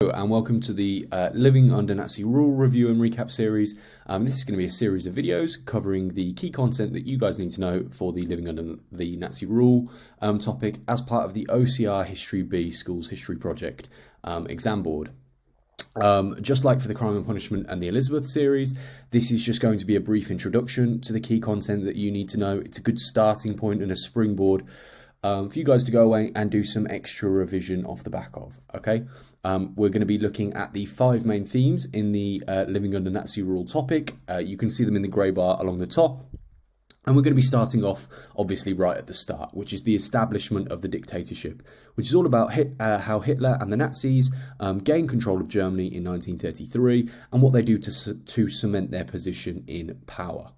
And welcome to the Living Under Nazi Rule review and recap series. This is going to be a series of videos covering the key content that you guys need to know for the Living Under the Nazi Rule topic as part of the OCR History B Schools History Project exam board. Just like for the Crime and Punishment and the Elizabeth series, this is just going to be a brief introduction to the key content that you need to know. It's a good starting point and a springboard for you guys to go away and do some extra revision off the back of, okay? We're going to be looking at the 5 main themes in the Living Under Nazi Rule topic. You can see them in the grey bar along the top. And we're going to be starting off, obviously, right at the start, which is the establishment of the dictatorship, which is all about how Hitler and the Nazis gained control of Germany in 1933 and what they do to cement their position in power.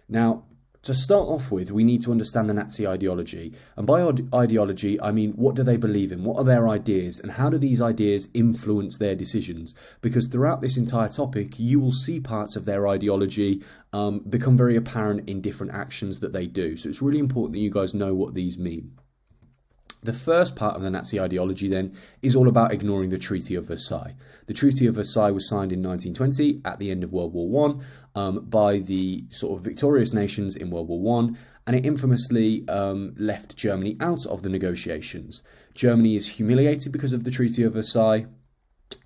Now, to start off with, we need to understand the Nazi ideology. And by ideology, I mean, what do they believe in? What are their ideas? And how do these ideas influence their decisions? Because throughout this entire topic, you will see parts of their ideology become very apparent in different actions that they do. So it's really important that you guys know what these mean. The first part of the Nazi ideology, then, is all about ignoring the Treaty of Versailles. The Treaty of Versailles was signed in 1920 at the end of World War I by the sort of victorious nations in World War I, and it infamously left Germany out of the negotiations. Germany is humiliated because of the Treaty of Versailles.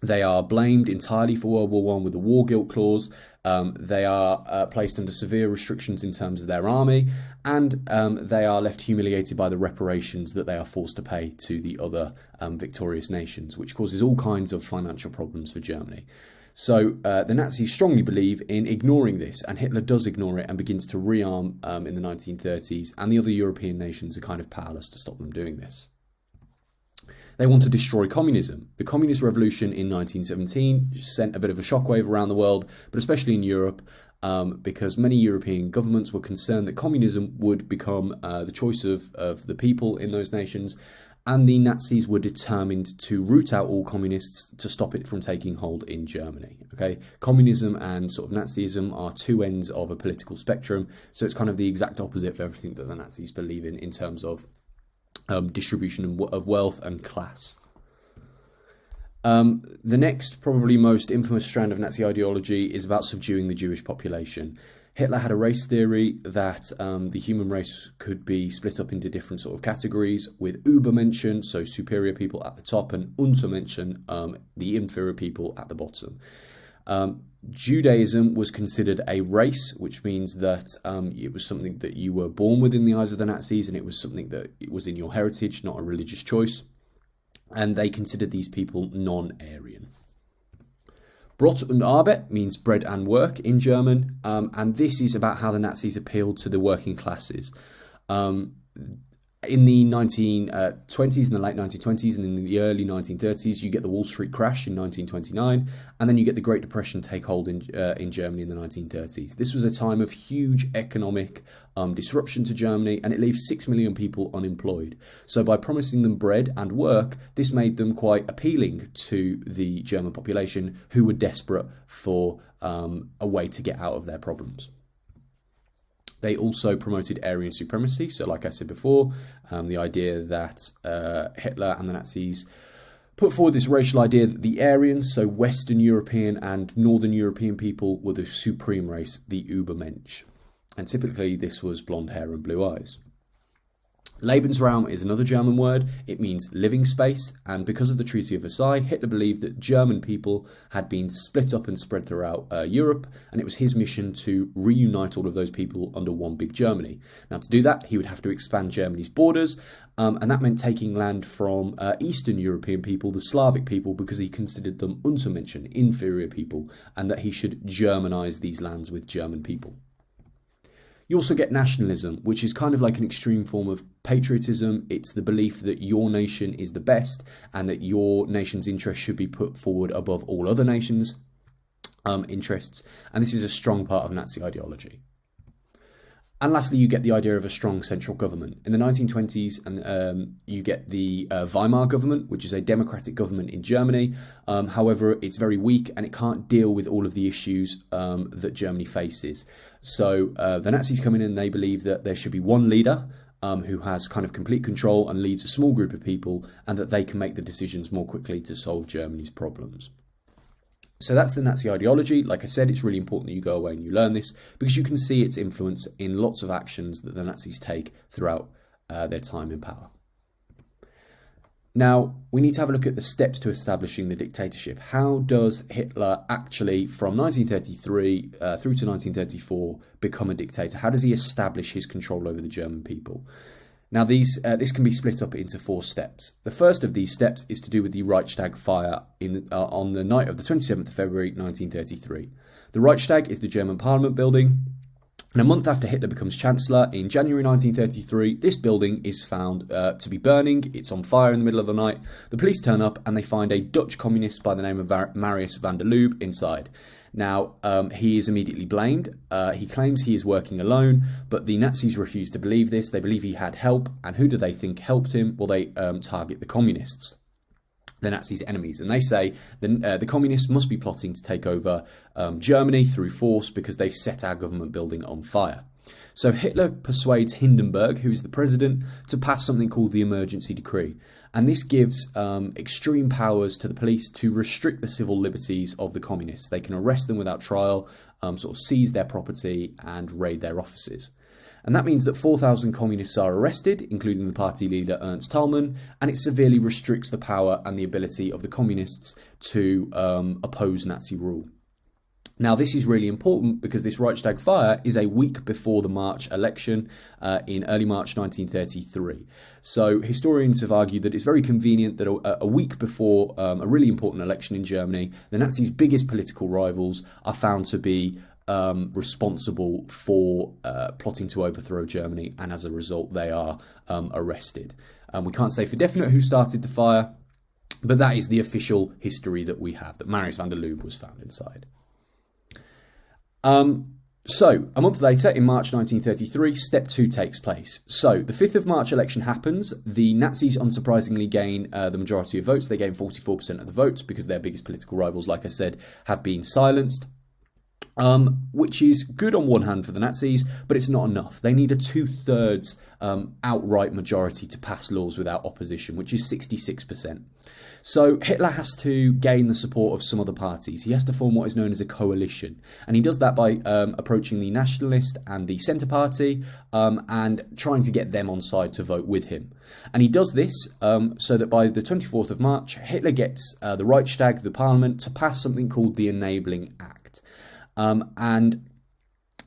They are blamed entirely for World War I with the war guilt clause. They are placed under severe restrictions in terms of their army, and they are left humiliated by the reparations that they are forced to pay to the other victorious nations, which causes all kinds of financial problems for Germany. So the Nazis strongly believe in ignoring this, and Hitler does ignore it and begins to rearm in the 1930s, and the other European nations are kind of powerless to stop them doing this. They want to destroy communism. The Communist Revolution in 1917 sent a bit of a shockwave around the world, but especially in Europe, because many European governments were concerned that communism would become the choice of the people in those nations, and the Nazis were determined to root out all communists to stop it from taking hold in Germany. Okay, communism and sort of Nazism are two ends of a political spectrum, so it's kind of the exact opposite of everything that the Nazis believe in terms of distribution of wealth and class. The next, probably most infamous strand of Nazi ideology is about subduing the Jewish population. Hitler had a race theory that the human race could be split up into different sort of categories, with Übermenschen, so superior people, at the top, and Untermenschen, the inferior people, at the bottom. Judaism was considered a race, which means that it was something that you were born with in the eyes of the Nazis, and it was something that it was in your heritage, not a religious choice. And they considered these people non-Aryan. Brot und Arbeit means bread and work in German, and this is about how the Nazis appealed to the working classes. In the 1920s, in the late 1920s and in the early 1930s, you get the Wall Street crash in 1929, and then you get the Great Depression take hold in Germany in the 1930s. This was a time of huge economic disruption to Germany, and it leaves 6 million people unemployed. So by promising them bread and work, this made them quite appealing to the German population, who were desperate for a way to get out of their problems. They also promoted Aryan supremacy. So like I said before, the idea that Hitler and the Nazis put forward this racial idea that the Aryans, so Western European and Northern European people, were the supreme race, the Übermensch. And typically this was blonde hair and blue eyes. Lebensraum is another German word. It means living space, and because of the Treaty of Versailles, Hitler believed that German people had been split up and spread throughout Europe, and it was his mission to reunite all of those people under one big Germany. Now, to do that, he would have to expand Germany's borders, and that meant taking land from Eastern European people, the Slavic people, because he considered them Untermenschen, inferior people, and that he should Germanize these lands with German people. You also get nationalism, which is kind of like an extreme form of patriotism. It's the belief that your nation is the best and that your nation's interests should be put forward above all other nations' interests. And this is a strong part of Nazi ideology. And lastly, you get the idea of a strong central government. In the 1920s, and you get the Weimar government, which is a democratic government in Germany. However, it's very weak and it can't deal with all of the issues that Germany faces. So the Nazis come in and they believe that there should be one leader who has kind of complete control and leads a small group of people, and that they can make the decisions more quickly to solve Germany's problems. So that's the Nazi ideology. Like I said, it's really important that you go away and you learn this, because you can see its influence in lots of actions that the Nazis take throughout their time in power. Now, we need to have a look at the steps to establishing the dictatorship. How does Hitler actually, from 1933 through to 1934, become a dictator? How does he establish his control over the German people? Now, this can be split up into 4 steps. The first of these steps is to do with the Reichstag fire on the night of the 27th of February 1933. The Reichstag is the German Parliament building. And a month after Hitler becomes Chancellor, in January 1933, this building is found to be burning. It's on fire in the middle of the night. The police turn up and they find a Dutch communist by the name of Marius van der Lubbe inside. Now, he is immediately blamed. He claims he is working alone, but the Nazis refuse to believe this. They believe he had help. And who do they think helped him? Well, they target the communists, the Nazis' enemies, and they say the communists must be plotting to take over Germany through force because they've set our government building on fire. So Hitler persuades Hindenburg, who is the president, to pass something called the emergency decree, and this gives extreme powers to the police to restrict the civil liberties of the communists. They can arrest them without trial, sort of seize their property and raid their offices. And that means that 4,000 communists are arrested, including the party leader Ernst Thälmann, and it severely restricts the power and the ability of the communists to oppose Nazi rule. Now, this is really important because this Reichstag fire is a week before the March election in early March 1933. So historians have argued that it's very convenient that a week before a really important election in Germany, the Nazis' biggest political rivals are found to be responsible for plotting to overthrow Germany, and as a result they are arrested. We can't say for definite who started the fire, but that is the official history that we have, that Marius van der Lubbe was found inside. So, a month later, in March 1933, step 2 takes place. So, the 5th of March election happens. The Nazis, unsurprisingly, gain the majority of votes. They gain 44% of the votes because their biggest political rivals, like I said, have been silenced. Which is good on one hand for the Nazis, but it's not enough. They need a 2/3 outright majority to pass laws without opposition, which is 66%. So Hitler has to gain the support of some other parties. He has to form what is known as a coalition, and he does that by approaching the Nationalist and the Centre Party and trying to get them on side to vote with him. And he does this so that by the 24th of March, Hitler gets the Reichstag, the Parliament, to pass something called the Enabling Act. And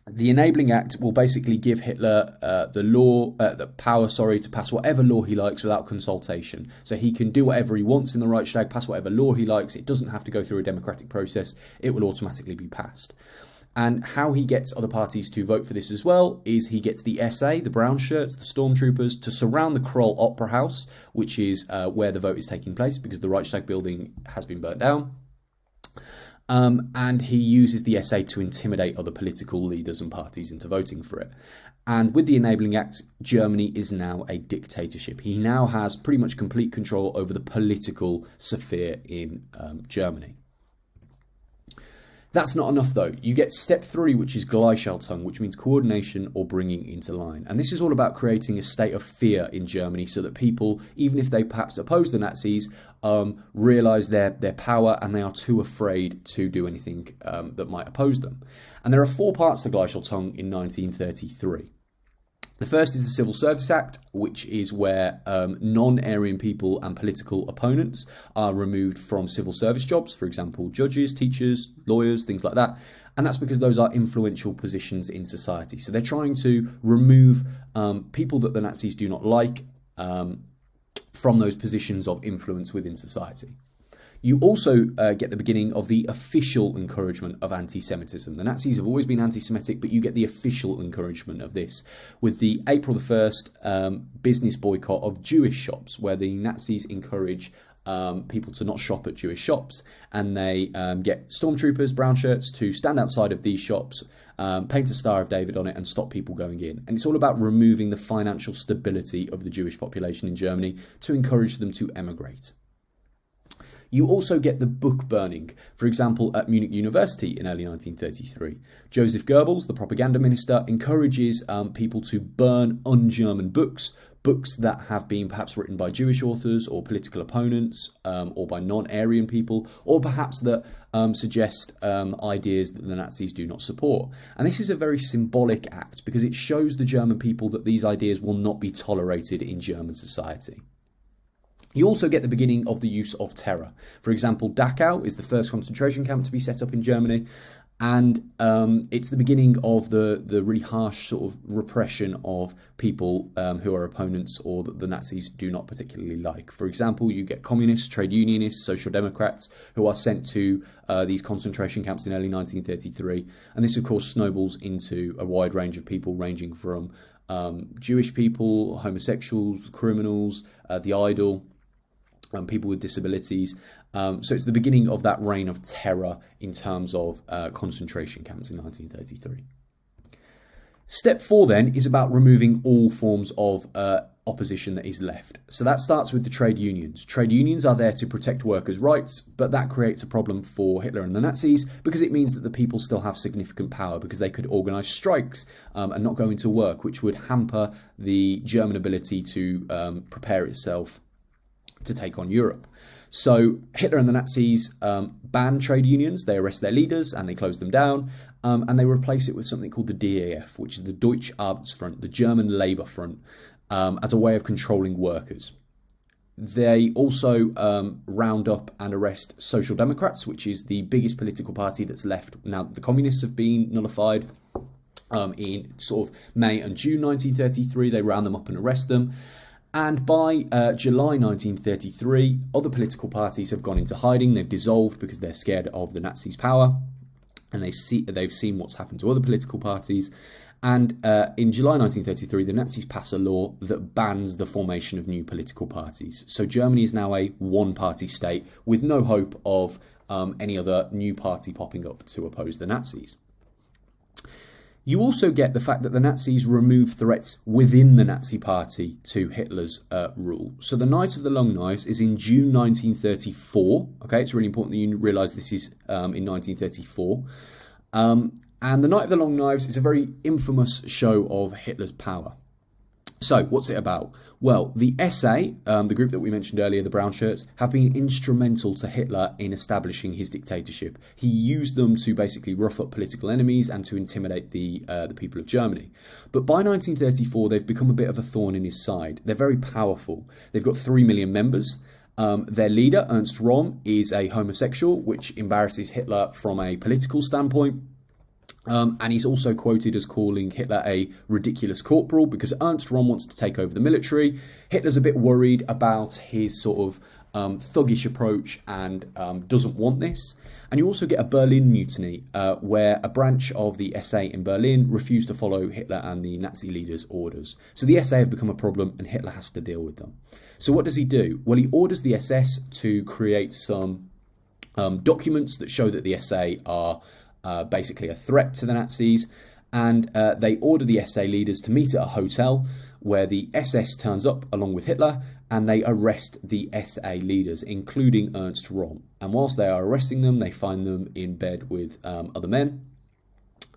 the Enabling Act will basically give Hitler the power to pass whatever law he likes without consultation. So he can do whatever he wants in the Reichstag, pass whatever law he likes. It doesn't have to go through a democratic process. It will automatically be passed. And how he gets other parties to vote for this as well is he gets the SA, the brown shirts, the stormtroopers, to surround the Kroll Opera House, which is where the vote is taking place because the Reichstag building has been burnt down. And he uses the SA to intimidate other political leaders and parties into voting for it. And with the Enabling Act, Germany is now a dictatorship. He now has pretty much complete control over the political sphere in Germany. That's not enough, though. You get step 3, which is Glacial Tongue, which means coordination or bringing into line. And this is all about creating a state of fear in Germany so that people, even if they perhaps oppose the Nazis, realise their power and they are too afraid to do anything that might oppose them. And there are 4 parts to Glacial Tongue in 1933. The first is the Civil Service Act, which is where non-Aryan people and political opponents are removed from civil service jobs, for example, judges, teachers, lawyers, things like that. And that's because those are influential positions in society. So they're trying to remove people that the Nazis do not like from those positions of influence within society. You also get the beginning of the official encouragement of anti-Semitism. The Nazis have always been anti-Semitic, but you get the official encouragement of this with the April the 1st business boycott of Jewish shops, where the Nazis encourage people to not shop at Jewish shops. And they get stormtroopers, brown shirts, to stand outside of these shops, paint a Star of David on it and stop people going in. And it's all about removing the financial stability of the Jewish population in Germany to encourage them to emigrate. You also get the book burning, for example, at Munich University in early 1933. Joseph Goebbels, the propaganda minister, encourages people to burn un-German books that have been perhaps written by Jewish authors or political opponents or by non-Aryan people, or perhaps that suggest ideas that the Nazis do not support. And this is a very symbolic act because it shows the German people that these ideas will not be tolerated in German society. You also get the beginning of the use of terror. For example, Dachau is the first concentration camp to be set up in Germany, and it's the beginning of the really harsh sort of repression of people who are opponents or that the Nazis do not particularly like. For example, you get communists, trade unionists, social democrats who are sent to these concentration camps in early 1933, and this of course snowballs into a wide range of people ranging from Jewish people, homosexuals, criminals, the idle, people with disabilities. So it's the beginning of that reign of terror in terms of concentration camps in 1933. Step 4 then is about removing all forms of opposition that is left. So that starts with the trade unions. Trade unions are there to protect workers' rights, but that creates a problem for Hitler and the Nazis because it means that the people still have significant power because they could organise strikes and not go into work, which would hamper the German ability to prepare itself to take on Europe. So Hitler and the Nazis ban trade unions, they arrest their leaders and they close them down, and they replace it with something called the DAF, which is the Deutsche Arbeitsfront, the German Labour Front, as a way of controlling workers. They also round up and arrest Social Democrats, which is the biggest political party that's left now that the communists have been nullified. In sort of May and June 1933, they round them up and arrest them. And by July 1933, other political parties have gone into hiding. They've dissolved because they're scared of the Nazis' power. And they've seen what's happened to other political parties. And in July 1933, the Nazis pass a law that bans the formation of new political parties. So Germany is now a one-party state with no hope of any other new party popping up to oppose the Nazis. You also get the fact that the Nazis remove threats within the Nazi party to Hitler's rule. So the Night of the Long Knives is in June 1934. Okay, it's really important that you realise this is in 1934. And the Night of the Long Knives is a very infamous show of Hitler's power. So what's it about? Well, the SA, the group that we mentioned earlier, the brown shirts, have been instrumental to Hitler in establishing his dictatorship. He used them to basically rough up political enemies and to intimidate the people of Germany. But by 1934, they've become a bit of a thorn in his side. They're very powerful. They've got 3 million members. Their leader, Ernst Röhm, is a homosexual, which embarrasses Hitler from a political standpoint. And he's also quoted as calling Hitler a ridiculous corporal because Ernst Röhm wants to take over the military. Hitler's a bit worried about his sort of thuggish approach and doesn't want this. And you also get a Berlin mutiny where a branch of the SA in Berlin refused to follow Hitler and the Nazi leaders' orders. So the SA have become a problem and Hitler has to deal with them. So what does he do? Well, he orders the SS to create some documents that show that the SA are basically a threat to the Nazis, and they order the SA leaders to meet at a hotel where the SS turns up along with Hitler and they arrest the SA leaders, including Ernst Röhm. And whilst they are arresting them, they find them in bed with other men,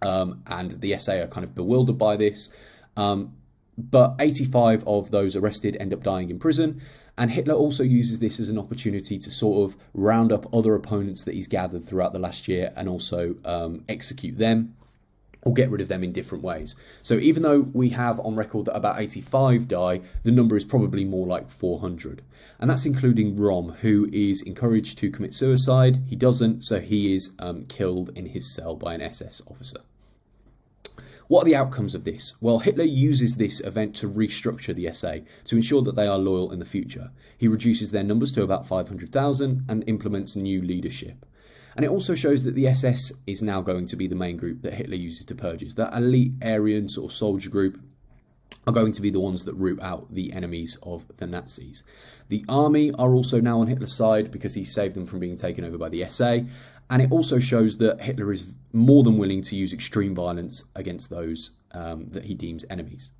and the SA are kind of bewildered by this. But 85 of those arrested end up dying in prison. And Hitler also uses this as an opportunity to sort of round up other opponents that he's gathered throughout the last year and also execute them or get rid of them in different ways. So even though we have on record that about 85 die, the number is probably more like 400. And that's including Röhm, who is encouraged to commit suicide. He doesn't, so he is killed in his cell by an SS officer. What are the outcomes of this? Well, Hitler uses this event to restructure the SA to ensure that they are loyal in the future. He reduces their numbers to about 500,000 and implements new leadership. And it also shows that the SS is now going to be the main group that Hitler uses to purges. That elite Aryan sort of soldier group are going to be the ones that root out the enemies of the Nazis. The army are also now on Hitler's side because he saved them from being taken over by the SA. And it also shows that Hitler is more than willing to use extreme violence against those that he deems enemies.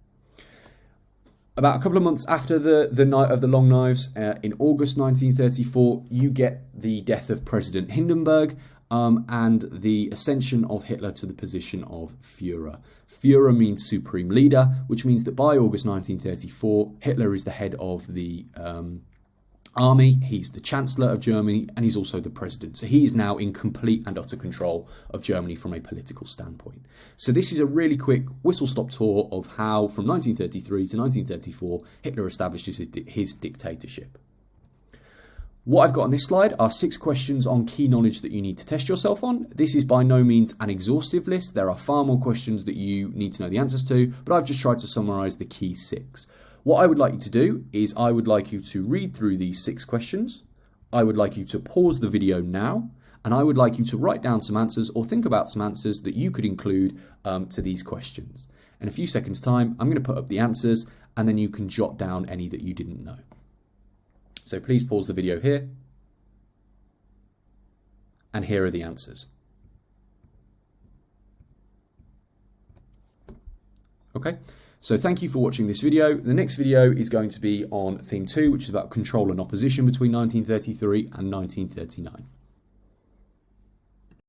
About a couple of months after the Night of the Long Knives, in August 1934, you get the death of President Hindenburg and the ascension of Hitler to the position of Führer. Führer means supreme leader, which means that by August 1934, Hitler is the head of the army, he's the Chancellor of Germany, and he's also the president. So he is now in complete and utter control of Germany from a political standpoint. So this is a really quick whistle-stop tour of how, from 1933 to 1934, Hitler established his dictatorship. What I've got on this slide are 6 questions on key knowledge that you need to test yourself on. This is by no means an exhaustive list. There are far more questions that you need to know the answers to, but I've just tried to summarise the key 6. What I would like you to do is I would like you to read through these 6 questions. I would like you to pause the video now, and I would like you to write down some answers or think about some answers that you could include to these questions. In a few seconds' time, I'm going to put up the answers, and then you can jot down any that you didn't know. So please pause the video here, and here are the answers. Okay. So thank you for watching this video. The next video is going to be on theme 2, which is about control and opposition between 1933 and 1939.